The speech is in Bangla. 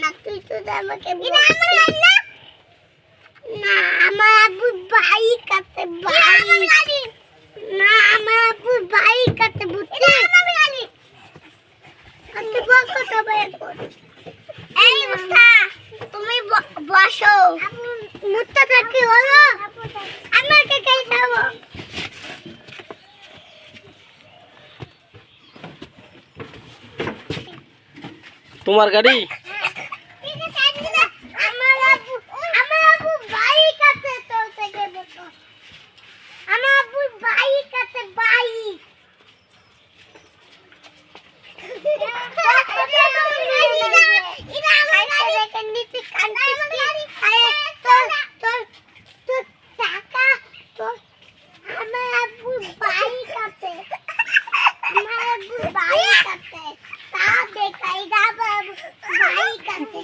না, তুই তো আমাকে এটা আমার গাড়ি না। না আমার আব্বু বাইক আছে, বাইক। না আমার আব্বু বাইক আছে, বুঝছিস? এটা আমার গাড়ি। আচ্ছা বকো তবে এখন। এই মুস্তা, তুমি বসো। মুস্তাটা কি হলো? আমাকে কে খাবো? তোমার গাড়ি? আমার আব্বু বাইক আছে, তোর থেকে বকো। আমার আব্বু বাইক আছে, বাইক। এটা আমার গাড়ি। দেখেন নিচে কান্তি তোর টাকা তোর। আমার আব্বু বাইক আছে, আমার আব্বু বাইক আছে। তা দেখাই, বাইক আছে।